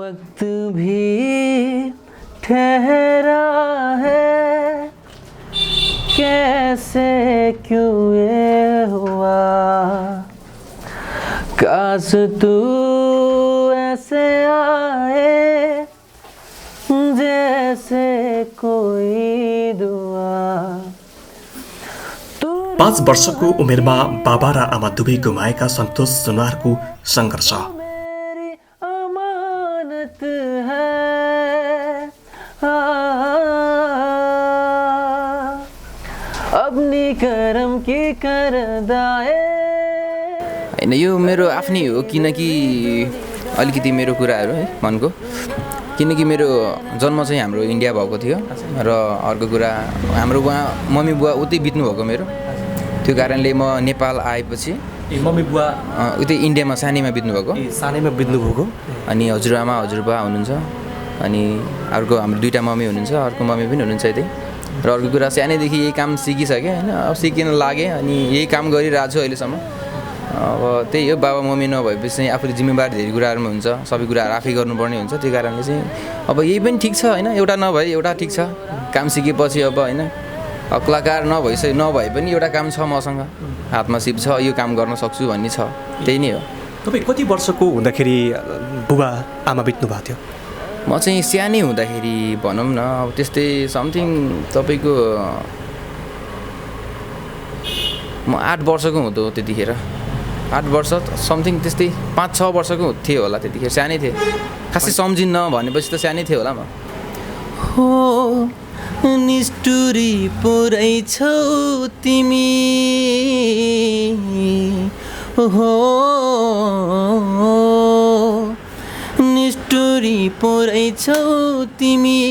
वक्त भी ठहरा है, कैसे क्यों ये हुआ, काश तू ऐसे आए जैसे कोई दुआ। 5 वर्षको उमेरमा बाबा र आमा दुवै गुमाएका सन्तोष सुनवारको सङ्घर्ष। मेरी अमानत है, अपनी करम की करदाए। हैन, यो मेरो आफ्नै हो, किनकि अलिकति मेरो कुराहरू है मनको, किनकि मेरो जन्म चाहिँ हाम्रो इन्डिया भएको थियो र अर्को कुरा हाम्रो उहाँ मम्मी बुवा उतै बित्नु भएको मेरो, त्यो कारणले म नेपाल आएपछि मम्मी बुवा उतै इन्डियामा सानैमा बित्नु भएको, सानैमा बित्नु भएको। अनि हजुरआमा हजुरबा हुनुहुन्छ, अनि अर्को हाम्रो 2टा मम्मी हुनुहुन्छ, अर्को मम्मी पनि हुनुहुन्छ यतै। र अर्को कुरा सानैदेखि यही काम सिकिसकेँ होइन, अब सिकिन लागेँ अनि यही काम गरिरहेको छु अहिलेसम्म। अब त्यही हो, बाबा मम्मी नभएपछि चाहिँ आफूले जिम्मेवारी धेरै कुराहरूमा हुन्छ, सबै कुराहरू आफै गर्नुपर्ने हुन्छ, त्यो कारणले चाहिँ अब यही पनि ठिक छ होइन, एउटा नभए एउटा ठिक छ। काम सिकेपछि अब होइन कलाकार नभए पनि एउटा काम छ मसँग, हातमा सिप छ, यो काम गर्न सक्छु भन्ने छ, त्यही नै हो। तपाईँ कति वर्षको हुँदाखेरि बुबा आमा बित्नु भएको थियो? म चाहिँ सानै हुँदाखेरि भनौँ न अब त्यस्तै समथिङ तपाईँको म 8 वर्षको हुँदो त्यतिखेर, 8 वर्ष समथिङ त्यस्तै 5-6 वर्षको थिएँ होला त्यतिखेर, सानै थिएँ, खासै सम्झिन्न भनेपछि त सानै थिएँ होला म। हो निष्ठुरी पुरै छौ तिमी, हो निष्ठुरी पुरै छौ तिमी,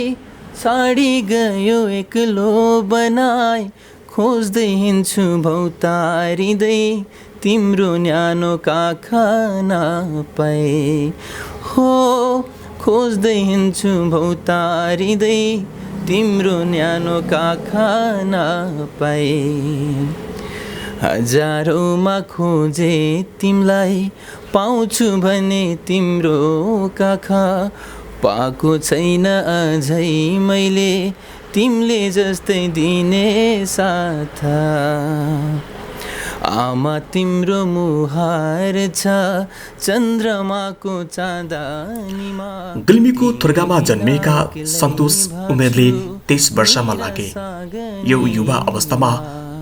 साडी गयो एक्लो बनाई, खोज्दै हिँड्छु भौतारिँदै, तिम्रो न्यानो काखा नपाए, हो खोज्दै हिँड्छु भौतारिँदै, तिम्रो न्यानो काखा नपाए। हजारौँमा खोजे तिमलाई, पाउँछु भने तिम्रो काखा, पाएको छैन अझै मैले तिमीले जस्तै दिने साथ। आमा तिम्रो मुहार छ चन्द्रमाको चाँदनीमा। गुल्मीको थुर्गामा जन्मिएका सन्तोष उमेरले 23 वर्षमा लागे। यो युवा अवस्थामा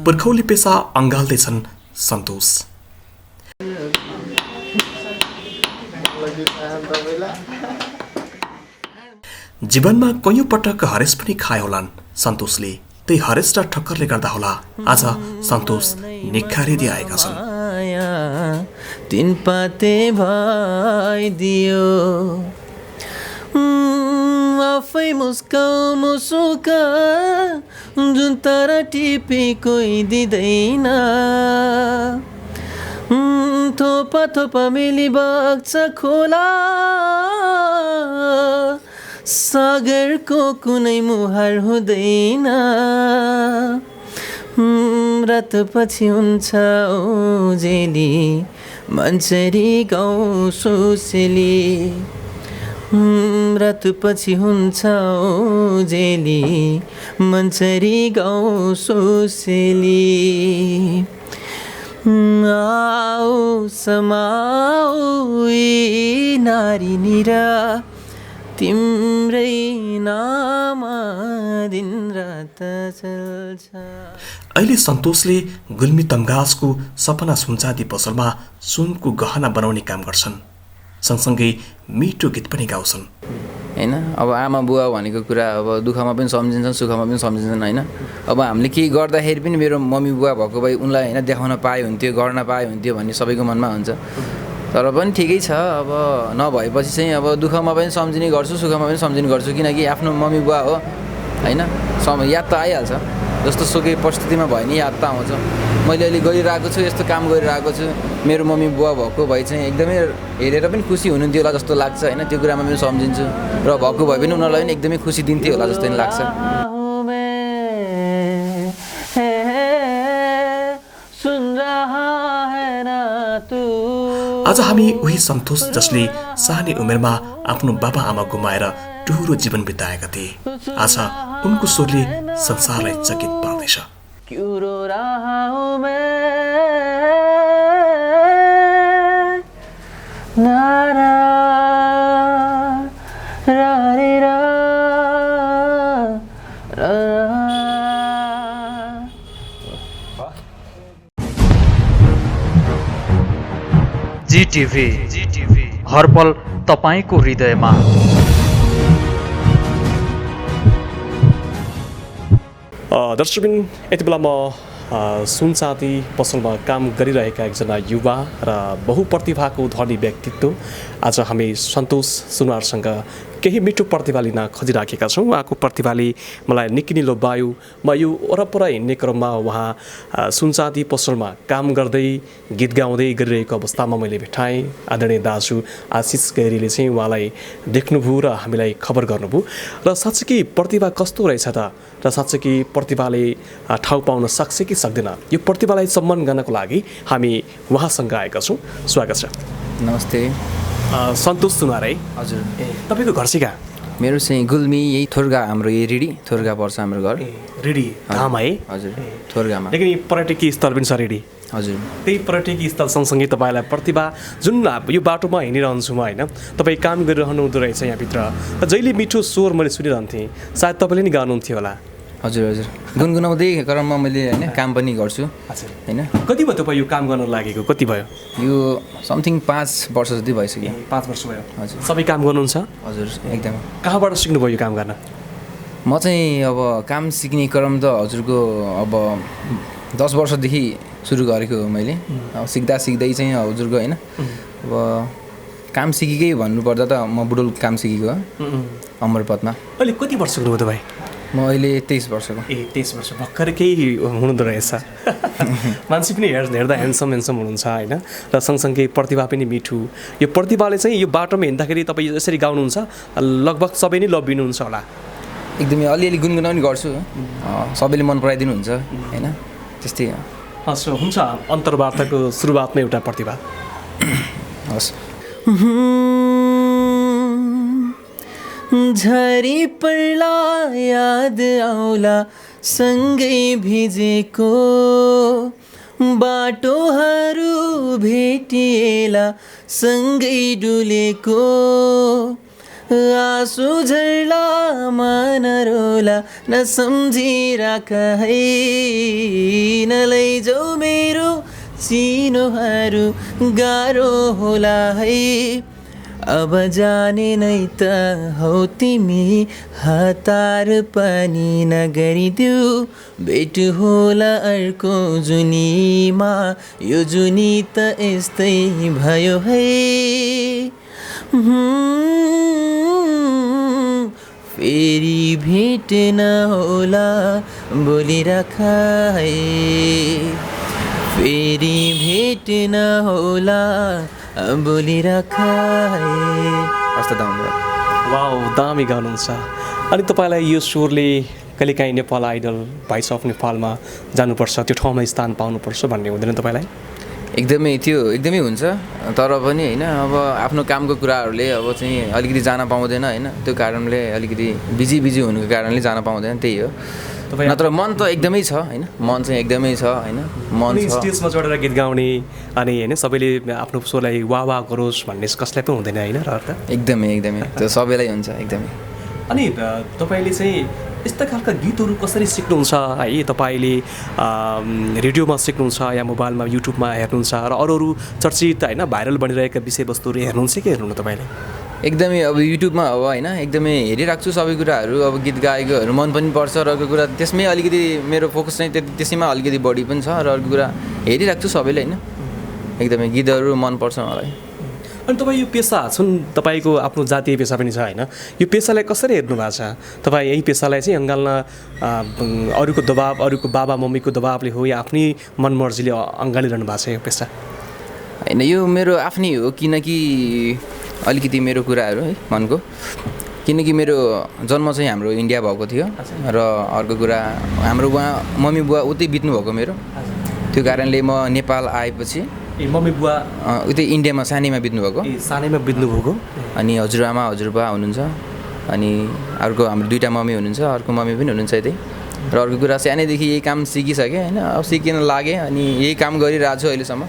पुर्खौली पेसा अँगाल्दैछन् सन्तोष। जीवनमा कैयौँ पटक हरेस पनि खाए होलान् सन्तोषले, त्यही हरेस र ठक्करले गर्दा होला आज सन्तोष निखारिँदै आएका छन्। तीन पाते भइदियो, आफै मुस्काउ मुसुका, जुन तारा टिपी कोही दिँदैन, थोपा थोपा मिली बग्छ खोला, सागरको कुनै मुहार हुँदैन, रात पछि हुन्छ उजेली, मन्चरी गाउँ सुसेली, रात पछि हुन्छ उजेली, मन्चरी गाउँ सुसेली, आऊ समाऊ यी नारी निरा, तिम्रै नाम दिन रात चल्छ। अहिले सन्तोषले गुल्मी तम्घासको सपना सुनचाँदी पसलमा सुनको गहना बनाउने काम गर्छन्, सँगसँगै मिठो गीत पनि गाउँछन् होइन। अब आमा बुवा भनेको कुरा अब दुःखमा पनि सम्झिन्छन्, सुखमा पनि सम्झिन्छन् होइन। अब हामीले केही गर्दाखेरि पनि मेरो मम्मी बुवा भएको भए उनलाई होइन देखाउन पाए हुन्थ्यो, गर्न पाए हुन्थ्यो भन्ने सबैको मनमा हुन्छ। तर पनि ठिकै छ, अब नभएपछि चाहिँ अब दुःखमा पनि सम्झिने गर्छु, सुखमा पनि सम्झिने गर्छु, किनकि आफ्नो मम्मी बुवा हो होइन। याद त आइहाल्छ, जस्तो सुकै परिस्थितिमा भयो नि याद त आउँछ। मैले अहिले गरिरहेको छु, यस्तो काम गरिरहेको छु, मेरो मम्मी बुवा भएको भए चाहिँ एकदमै हेरेर पनि खुसी हुनुहुन्थ्यो होला जस्तो लाग्छ होइन। त्यो कुरामा पनि सम्झिन्छु र भएको भए पनि उनीहरूलाई पनि एकदमै खुसी दिन्थ्यो होला जस्तो पनि लाग्छ। सुन रहा है ना तू, आज हामी उही सन्तोष जसले सानै उमेरमा आफ्नो बाबा आमा गुमाएर टुहुरो जीवन बिताएका थिए आज उनको स्वरले संसारलाई चकित पार्दैछ। क्यों रो रहा हूँ मैं नारा रा रे रा रा जीटीभी हरपल तपाईको हृदयमा। दर्शकबिन यति बेला म सुनचाँदी पसलमा काम गरिरहेका एकजना युवा र बहुप्रतिभाको धनी व्यक्तित्व आज हामी सन्तोष सुनारसँग केही मिठो प्रतिभा लिन खोजिराखेका छौँ। उहाँको प्रतिभाले मलाई निकै नै लोभ्यायो। म यो वरपर हिँड्ने क्रममा उहाँ सुनचाँदी पसलमा काम गर्दै गीत गाउँदै गरिरहेको अवस्थामा मैले भेटाएँ। आदरणीय दाजु आशिष गैरीले चाहिँ उहाँलाई देख्नुभयो र हामीलाई खबर गर्नुभयो र साँच्चै प्रतिभा कस्तो रहेछ त र साँच्चै प्रतिभाले ठाउँ पाउन सक्छ कि सक्दैन यो प्रतिभालाई सम्मान गर्नको लागि हामी उहाँसँग आएका छौँ। स्वागत छ। नमस्ते। सन्तोष सुनार है? हजुर। तपाईँको घर चाहिँ कहाँ? मेरो चाहिँ गुल्मी यही थोरगा, हाम्रो यही रेडी थोरगा पर्छ हाम्रो घर। रेडी धाम है? हजुर थोरगामा। लेकिन पर्यटकीय स्थल पनि छ रेडी। हजुर। त्यही पर्यटकीय स्थल सँगसँगै तपाईँलाई प्रतिभा जुन यो बाटोमा हिँडिरहन्छु म होइन, तपाईँ काम गरिरहनु हुँदो रहेछ यहाँभित्र र जहिले मिठो स्वर मैले सुनिरहन्थेँ। सायद तपाईँले नि गाउनुहुन्थ्यो होला। हजुर हजुर गुनगुनाउँदै क्रममा मैले होइन काम पनि गर्छु होइन। कति भयो तपाईँ यो काम गर्न लागेको? कति भयो? यो समथिङ 5 वर्ष जति भइसक्यो। 5 वर्ष भयो। हजुर। सबै काम गर्नुहुन्छ? हजुर एकदम। कहाँबाट सिक्नुभयो यो काम गर्न? म चाहिँ अब काम सिक्ने क्रम त हजुरको अब 10 वर्षदेखि सुरु गरेको हो मैले। अब सिक्दा सिक्दै चाहिँ हजुरको होइन अब काम सिकेकै भन्नुपर्दा त म बुडोल काम सिकेको हो अमरपथमा। अहिले कति वर्ष हुनुभयो तपाईँ? म अहिले 23 वर्षको। 23 वर्ष भर्खर केही हुनुहुँदो रहेछ। मान्छे पनि हेर्दा ह्यान्डसम हुनुहुन्छ होइन र सँगसँगै प्रतिभा पनि मिठो। यो प्रतिभाले चाहिँ यो बाटोमा हिँड्दाखेरि तपाईँ यसरी गाउनुहुन्छ लगभग सबै नै लभिनुहुन्छ होला? एकदमै अलिअलि गुनगुनाउने गर्छु, सबैले मन पराइदिनुहुन्छ होइन त्यस्तै हो। हस् हुन्छ, अन्तर्वार्ताको सुरुवातमा एउटा प्रतिभा। हस्। झरी पर्ला याद आउला सँगै भिजेको बाटोहरू भेटिएला सँगै डुलेको आँसु झर्ला मन रोला नसम्झिराख है नलैजाऊ मेरो चिनोहरू गाह्रो होला है अब जाने नै त हौ तिमी हतार पनि नगरिदेऊ भेट होला अर्को जुनीमा यो जुनी त यस्तै भयो है फेरि भेट नहोला बोलिराख है फेरि भेट नहोला बोलिराख है। हस्त वाउ दामी गाउनुहुन्छ। अनि तपाईँलाई यो स्वरले कहिलेकाहीँ नेपाल आइडल भोइस अफ नेपालमा जानुपर्छ, त्यो ठाउँमा स्थान पाउनुपर्छ भन्ने हुँदैन तपाईँलाई? एकदमै त्यो एकदमै हुन्छ, तर पनि होइन अब आफ्नो कामको कुराहरूले अब चाहिँ अलिकति जान पाउँदैन होइन। त्यो कारणले अलिकति बिजी हुनुको कारणले जान पाउँदैन, त्यही हो। नत्र मन त एकदमै छ होइन, मन चाहिँ एकदमै छ होइन। मन स्टेजमा चढेर गीत गाउने अनि होइन सबैले आफ्नो स्वरलाई वाह गरोस् भन्ने कसलाई पनि हुँदैन होइन र? एकदमै त्यो सबैलाई हुन्छ एकदमै। अनि तपाईँले चाहिँ यस्ता खालका गीतहरू कसरी सिक्नुहुन्छ है? तपाईँले रेडियोमा सिक्नुहुन्छ या मोबाइलमा युट्युबमा हेर्नुहुन्छ र अरू चर्चित होइन भाइरल बनिरहेका विषयवस्तुहरू हेर्नुहुन्छ कि हेर्नुहुन्न तपाईँले? एकदमै अब युट्युबमा अब होइन एकदमै हेरिराख्छु सबै कुराहरू। अब गीत गाएकोहरू मन पनि पर्छ र अर्को कुरा त्यसमै अलिकति मेरो फोकस चाहिँ त्यसैमा अलिकति बढी पनि छ र अर्को कुरा हेरिराख्छु सबैले होइन। एकदमै गीतहरू मनपर्छ मलाई। अनि तपाईँ यो पेसा जुन तपाईँको आफ्नो जातीय पेसा पनि छ होइन, यो पेसालाई कसरी हेर्नु भएको छ? तपाईँ यही पेसालाई चाहिँ अँगाल्न अरूको दबाब, अरूको बाबा मम्मीको दबाबले हो या आफ्नै मनमर्जीले अँगालिरहनु भएको छ यो पेसा? होइन यो मेरो आफ्नै हो, किनकि अलिकति मेरो कुराहरू है मनको, किनकि मेरो जन्म चाहिँ हाम्रो इन्डिया भएको थियो र अर्को कुरा हाम्रो उहाँ मम्मी बुवा उतै बित्नु भएको मेरो। त्यो कारणले म नेपाल आएपछि ए मम्मी बुवा उतै इन्डियामा सानैमा बित्नुभएको। सानैमा बित्नुभएको। अनि हजुरआमा हजुरबा हुनुहुन्छ, अनि अर्को हाम्रो 2टा मम्मी हुनुहुन्छ, अर्को मम्मी पनि हुनुहुन्छ यतै। र अर्को कुरा सानैदेखि यही काम सिकिसकेँ होइन, अब सिकिन लागेँ अनि यही काम गरिरहेको छु अहिलेसम्म।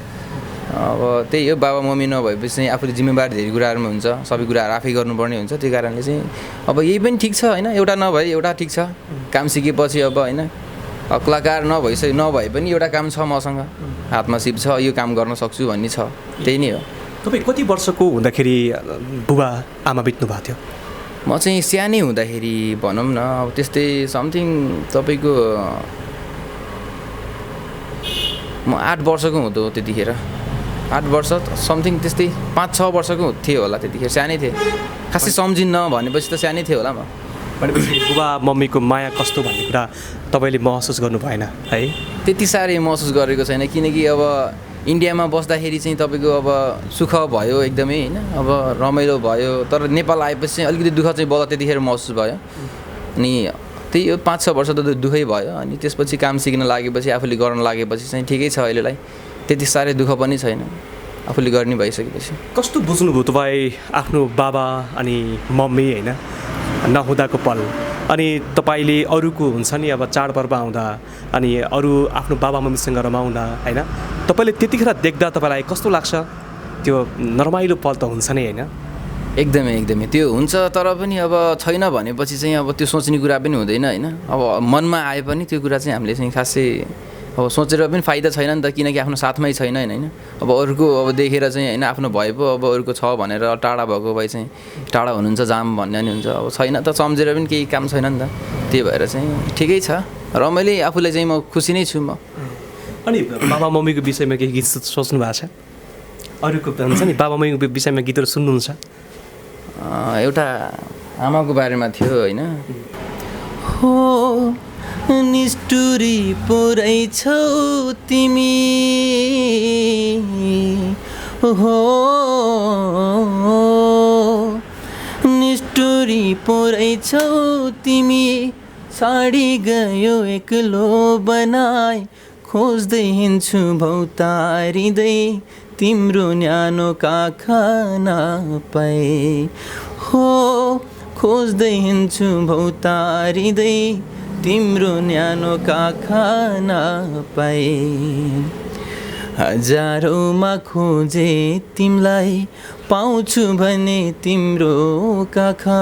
अब त्यही हो, बाबा मम्मी नभएपछि चाहिँ आफूले जिम्मेवारी धेरै कुराहरूमा हुन्छ, सबै कुराहरू आफै गर्नुपर्ने हुन्छ। त्यो कारणले चाहिँ अब यही पनि ठिक छ होइन, एउटा नभए एउटा ठिक छ। काम सिकेपछि अब होइन कलाकार नभए पनि एउटा काम छ मसँग, हातमा सिप छ, यो काम गर्न सक्छु भन्ने छ, त्यही नै हो। तपाईँ कति वर्षको हुँदाखेरि बुबा आमा बित्नु भएको थियो? म चाहिँ सानै हुँदाखेरि भनौँ न अब त्यस्तै समथिङ तपाईँको म 8 वर्षको हुँदो त्यतिखेर, 8 वर्ष समथिङ त्यस्तै 5-6 वर्षको थिएँ होला त्यतिखेर, सानै थिएँ, खासै सम्झिन्न भनेपछि त सानै थिएँ होला म। भनेपछि बुबा मम्मीको माया कस्तो भन्ने कुरा तपाईँले महसुस गर्नु भएन है? त्यति साह्रै महसुस गरेको छैन, किनकि अब इन्डियामा बस्दाखेरि चाहिँ तपाईँको अब सुख भयो एकदमै होइन, अब रमाइलो भयो। तर नेपाल आएपछि चाहिँ अलिकति दुःख चाहिँ बल्ल त्यतिखेर महसुस भयो। अनि त्यही हो, 5-6 वर्ष त दुःखै भयो। अनि त्यसपछि काम सिक्न लागेपछि, आफूले गर्न लागेपछि चाहिँ ठिकै छ अहिलेलाई, त्यति साह्रै दुःख पनि छैन आफूले गर्ने भइसकेपछि। कस्तो बुझ्नुभयो तपाईँ आफ्नो बाबा अनि मम्मी होइन नहुँदाको पल? अनि तपाईँले अरूको हुन्छ नि अब चाडपर्व आउँदा अनि अरू आफ्नो बाबा मम्मीसँग रमाउँदा होइन, तपाईँले त्यतिखेर देख्दा तपाईँलाई कस्तो लाग्छ? त्यो नरमाइलो पल त हुन्छ नि होइन? एकदमै त्यो हुन्छ, तर पनि अब छैन भनेपछि चाहिँ अब त्यो सोच्ने कुरा पनि हुँदैन होइन। अब मनमा आए पनि त्यो कुरा चाहिँ हामीले चाहिँ खासै अब सोचेर पनि फाइदा छैन नि त, किनकि आफ्नो साथमै छैन होइन। अब अरूको अब देखेर चाहिँ होइन आफ्नो भए पो अब अरूको छ भनेर टाढा भएको भए चाहिँ टाढा हुनुहुन्छ जाम भन्ने नि हुन्छ, अब छैन त सम्झेर पनि केही काम छैन नि त। त्यही भएर चाहिँ ठिकै छ, रमाइलो आफूलाई चाहिँ म खुसी नै छु म। अनि बाबा मम्मीको विषयमा केही गीत सोच्नु भएको छ? अरूको हुन्छ नि बाबा मम्मीको विषयमा गीतहरू सुन्नुहुन्छ? एउटा आमाको बारेमा थियो होइन। हो निष्ठुरी पुरै छौ तिमी, हो निष्ठुरी पुरै छौ तिमी, साडी गयो एक्लो बनाई, खोज्दै हिँड्छु भौतारिँदै, तिम्रो न्यानो काखा नपाए, हो खोज्दै हिँड्छु भौतारिँदै, तिम्रो न्यानो काखा नपाए, हजारौँमा खोजे तिमीलाई, पाउँछु भने तिम्रो काखा,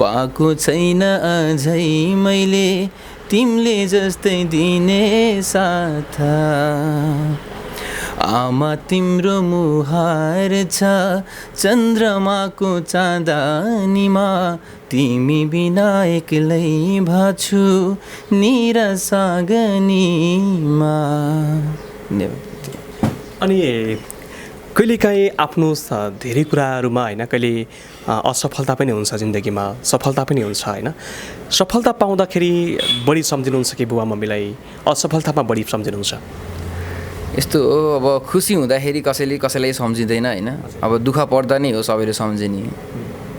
पाएको छैन अझै मैले, तिमीले जस्तै दिने साथ। आमा तिम्रो मुहार छ चन्द्रमाको चाँदनीमा, तिमी बिना एक्लै भाछु निराशा गनीमा। अनि कहिलेकाहीँ आफ्नो धेरै कुराहरूमा होइन कहिले असफलता पनि हुन्छ जिन्दगीमा, सफलता पनि हुन्छ होइन। सफलता पाउँदाखेरि बढी सम्झिनुहुन्छ कि बुबा मम्मीलाई असफलतामा बढी सम्झिनुहुन्छ? यस्तो हो, अब खुसी हुँदाखेरि कसैलाई सम्झिँदैन होइन, अब दुःख पर्दा नै हो सबैले सम्झिने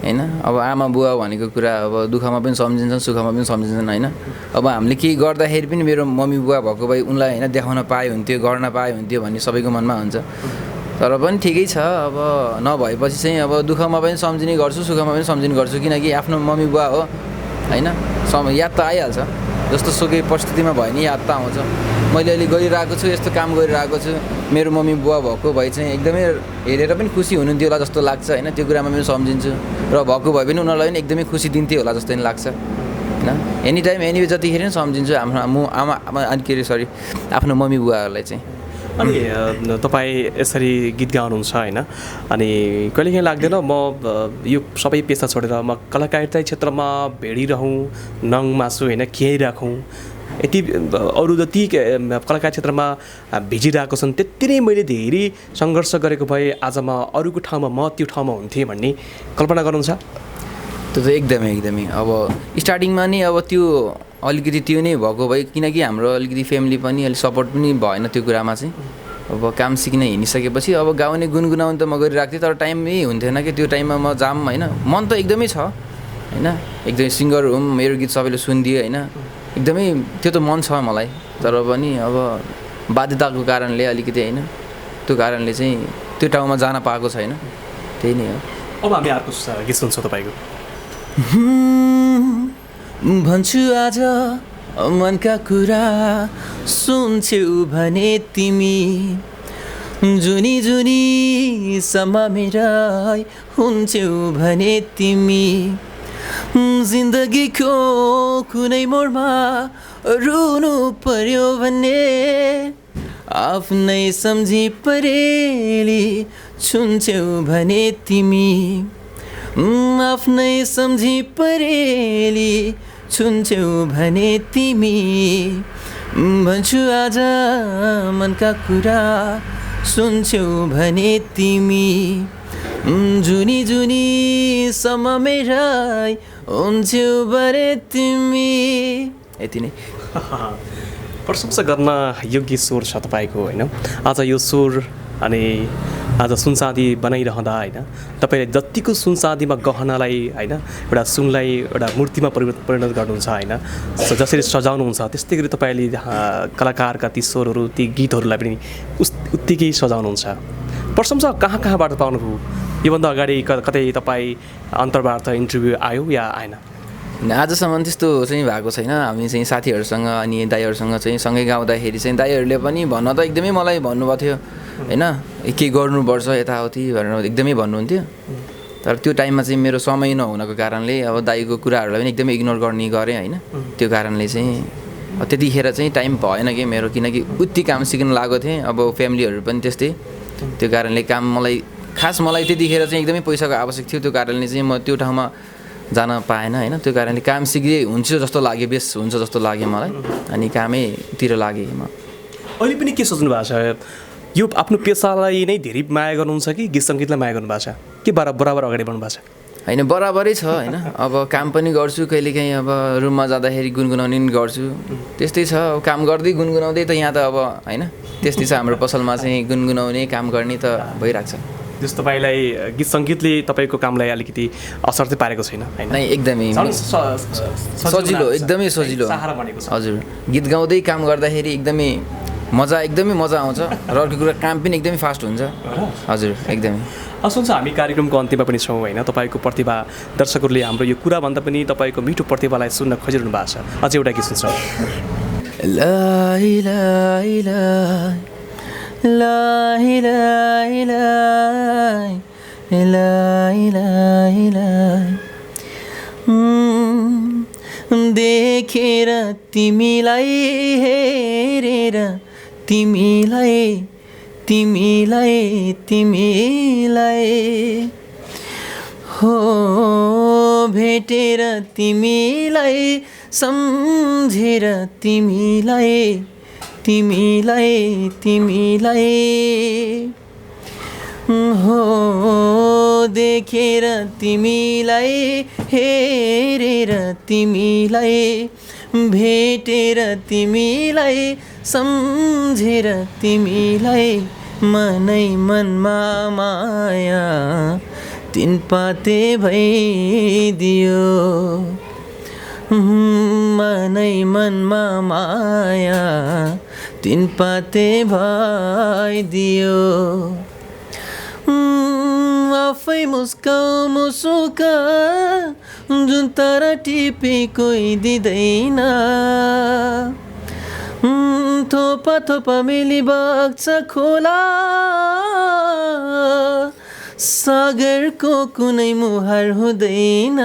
होइन। अब आमा बुवा भनेको कुरा अब दुःखमा पनि सम्झिन्छन्, सुखमा पनि सम्झिन्छन् होइन। अब हामीले केही गर्दाखेरि पनि मेरो मम्मी बुवा भएको भए उनलाई होइन देखाउन पाए हुन्थ्यो, गर्न पाए हुन्थ्यो भन्ने सबैको मनमा हुन्छ। तर पनि ठिकै छ, अब नभएपछि चाहिँ अब दुःखमा पनि सम्झिने गर्छु, सुखमा पनि सम्झिने गर्छु, किनकि आफ्नो मम्मी बुवा हो होइन। याद त आइहाल्छ, जस्तो सुकै परिस्थितिमा भयो नि याद त आउँछ। मैले अहिले गरिरहेको छु, यस्तो काम गरिरहेको छु, मेरो मम्मी बुवा भएको भए चाहिँ एकदमै हेरेर पनि खुसी हुनुहुन्थ्यो होला जस्तो लाग्छ होइन। त्यो कुरामा पनि सम्झिन्छु, र भएको भए पनि उनीहरूलाई पनि एकदमै खुसी दिन्थ्यो होला जस्तो पनि लाग्छ होइन। एनी टाइम एनी जतिखेर पनि सम्झिन्छु आफ्नो आमा के अरे सरी आफ्नो मम्मी बुवाहरूलाई चाहिँ। अनि तपाईँ यसरी गीत गाउनुहुन्छ होइन, अनि कहिलेकाहीँ लाग्दैन म यो सबै पेसा छोडेर म कलाकारिता क्षेत्रमा भेडिरहँ, नङ मासु होइन खियाइराखौँ, यति अरू जति कलाकार क्षेत्रमा भिजिरहेको छन् त्यति नै मैले धेरै सङ्घर्ष गरेको भए आज म अरूको ठाउँमा म त्यो ठाउँमा हुन्थेँ भन्ने कल्पना गर्नुहुन्छ? त्यो त एकदमै अब स्टार्टिङमा नै अब त्यो अलिकति त्यो नै भएको भए, किनकि हाम्रो अलिकति फ्यामिली पनि अलिक सपोर्ट पनि भएन त्यो कुरामा चाहिँ। अब काम सिक्न हिँडिसकेपछि अब गाउने गुनगुनाउनु त म गरिरहेको थिएँ, तर टाइमै हुन्थेन कि त्यो टाइममा म जाम होइन। मन त एकदमै छ होइन, एकदमै सिङ्गर हुँ, मेरो गीत सबैले सुनिदियो होइन, एकदमै त्यो त मन छ मलाई। तर पनि अब बाध्यताको कारणले अलिकति होइन त्यो कारणले चाहिँ त्यो ठाउँमा जान पाएको छैन, त्यही नै हो। अब हामी अर्को गीत सुन्छौँ तपाईँको। भन्छु आज मनका कुरा सुन्छौ भने तिमी, जुनी जुनी सम्म मेरा हुन्छौ भने तिमी, जिन्दगीको कुनै मोडमा रुनु पर्यो भने आफ्नै सम्झी परेली छुन्छौ भने तिमी, आफ्नै सम्झी परेली छुन्छौ भने तिमी, भन्छु आज मनका कुरा सुन्छौ भने तिमी, जुनी जुनी सम्म मेरा हुन्छौ भने तिमी। यति नै। प्रशंसा गर्न योग्य स्वर छ तपाईँको होइन। आज यो स्वर अनि आज सुनसादी बनाइरहँदा होइन तपाईँले जतिको सुनसादीमा गहनालाई होइन एउटा सुनलाई एउटा मूर्तिमा परिणत गर्नुहुन्छ होइन, जसरी सजाउनुहुन्छ त्यस्तै गरी तपाईँले कलाकारका ती स्वरहरू ती गीतहरूलाई पनि उत्तिकै सजाउनुहुन्छ। प्रशंसा कहाँ कहाँबाट पाउनुभयो? योभन्दा अगाडि कतै तपाईँ अन्तर्वार्ता इन्टरभ्यू आयो या आएन? आजसम्म त्यस्तो चाहिँ भएको छैन। हामी चाहिँ साथीहरूसँग अनि दाइहरूसँग चाहिँ सँगै गाउँदाखेरि चाहिँ दाइहरूले पनि भन्न त एकदमै मलाई भन्नुभएको थियो होइन, के गर्नुपर्छ यताउति भनेर एकदमै भन्नुहुन्थ्यो। तर त्यो टाइममा चाहिँ मेरो समय नहुनको कारणले अब दाइको कुराहरूलाई पनि एकदमै इग्नोर गर्ने गरेँ होइन। त्यो कारणले चाहिँ त्यतिखेर चाहिँ टाइम भएन कि मेरो, किनकि उति काम सिक्न लागेको थिएँ। अब फ्यामिलीहरू पनि त्यस्तै, त्यो कारणले काम मलाई त्यतिखेर चाहिँ एकदमै पैसाको आवश्यक थियो। त्यो कारणले चाहिँ म त्यो ठाउँमा जान पाएन होइन। त्यो कारणले काम सिक्दै हुन्छ जस्तो लाग्यो, बेस हुन्छ जस्तो लाग्यो मलाई, अनि कामैतिर लागेँ म। अहिले पनि के सोच्नु भएको छ? यो आफ्नो पेसालाई नै धेरै माया गर्नुहुन्छ कि गीत सङ्गीतलाई माया गर्नु भएको छ? के बराबर अगाडि बढ्नु भएको छ? होइन, बराबरै छ होइन। अब काम पनि गर्छु, कहिलेकाहीँ अब रुममा जाँदाखेरि गुनगुनाउने पनि गर्छु, त्यस्तै छ। अब काम गर्दै गुनगुनाउँदै त यहाँ त अब होइन त्यस्तै छ। हाम्रो पसलमा चाहिँ गुनगुनाउने काम गर्ने त भइरहेको छ। जस्तो तपाईँलाई गीत सङ्गीतले तपाईँको कामलाई अलिकति असर चाहिँ पारेको छैन होइन? एकदमै सजिलो, एकदमै सजिलो। हजुर, गीत गाउँदै काम गर्दाखेरि एकदमै मजा आउँछ र अर्को कुरा काम पनि एकदमै फास्ट हुन्छ। हजुर, एकदमै। सुन्छ हामी कार्यक्रमको अन्त्यमा पनि छौँ होइन। तपाईँको प्रतिभा दर्शकहरूले हाम्रो यो कुराभन्दा पनि तपाईँको मिठो प्रतिभालाई सुन्न खोजिरहनु भएको छ। अझै एउटा गीत सुन्छौँ। देखेर तिमीलाई हेरेर तिमीलाई हो भेटेर तिमीलाई सम्झेर तिमीलाई हो देखेर तिमीलाई हेरेर तिमीलाई भेटेर तिमीलाई सम्झेर तिमीलाई मनै मनमा माया तिन पाते भइदियो मनै मनमा माया तिन पाते भइदियो आफै मुस्क जुन तारा टिपे कोही दिँदैन थोपा थोपा मिली बग्छ खोला सागरको कुनै मुहार हुँदैन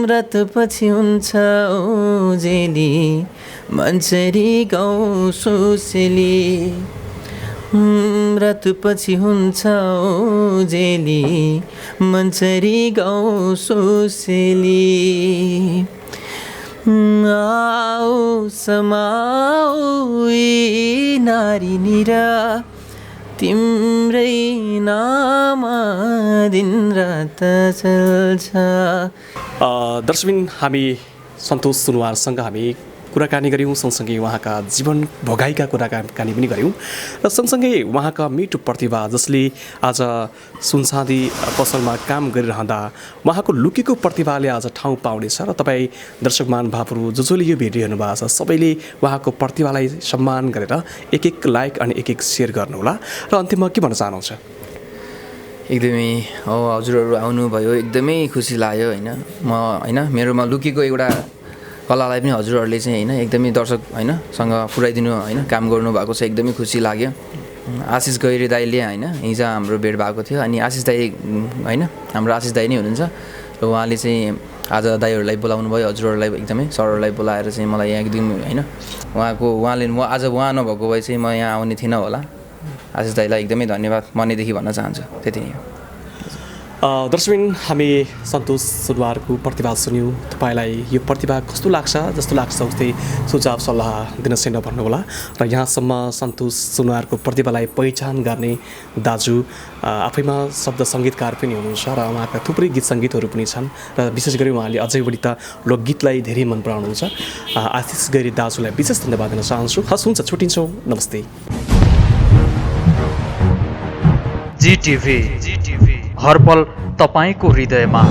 रात पछि हुन्छ ओजेली मन्सरी गाउँ सुसेली रात पछि हुन्छ ओजेली मन्सरी गाउँ सुसेली आओ समाओ नारी निरा तिम्रै नाम दिन रात चल्छ। दर्शकबिन हामी सन्तोष सुनवारसँग हामी कुराकानी गऱ्यौँ, सँगसँगै उहाँका जीवन भोगाइका कुराकानी पनि गऱ्यौँ र सँगसँगै उहाँका मिठो प्रतिभा जसले आज सुनचाँदी पसलमा काम गरिरहँदा उहाँको लुकेको प्रतिभाले आज ठाउँ पाउनेछ र तपाईँ दर्शक महानुभावहरू जसले यो भिडियो हेर्नुभएको छ सबैले उहाँको प्रतिभालाई सम्मान गरेर एक एक लाइक अनि एक एक सेयर गर्नुहोला। र अन्तिममा के भन्न चाहनुहुन्छ? एकदमै हजुरहरू आउनुभयो, एकदमै खुसी लाग्यो होइन। म होइन मेरोमा लुकेको एउटा कलालाई पनि हजुरहरूले चाहिँ होइन एकदमै दर्शक होइन सँग पुऱ्याइदिनु होइन काम गर्नुभएको छ, एकदमै खुसी लाग्यो। आशिष गैरी दाइले होइन हिजो हाम्रो भेट भएको थियो, अनि आशिष दाइ होइन हाम्रो आशिष दाइ नै हुनुहुन्छ र उहाँले चाहिँ आज दाइहरूलाई बोलाउनु भयो, हजुरहरूलाई एकदमै सरहरूलाई बोलाएर चाहिँ मलाई यहाँ एकदम होइन उहाँले आज उहाँ नभएको भए चाहिँ म यहाँ आउने थिइनँ होला। आशिष दाइलाई एकदमै धन्यवाद मनैदेखि भन्न चाहन्छु, त्यति नै हो। दर्शकबिन हामी सन्तोष सुनवारको प्रतिभा सुन्यौँ। तपाईँलाई यो प्रतिभा कस्तो लाग्छ, जस्तो लाग्छ उस्तै सुझाव सल्लाह दिन चाहिँ नभन्नुहोला। र यहाँसम्म सन्तोष सुनवारको प्रतिभालाई पहिचान गर्ने दाजु आफैमा शब्द सङ्गीतकार पनि हुनुहुन्छ र उहाँका थुप्रै गीत सङ्गीतहरू पनि छन् र विशेष गरी उहाँले अझै बढी त लोकगीतलाई धेरै मन पराउनुहुन्छ। आशिष गैरी दाजुलाई विशेष धन्यवाद दिन चाहन्छु। हस्, हुन्छ, छुट्टिन्छौँ, नमस्ते। जीटीभी हर पल तपाईको हृदयमा।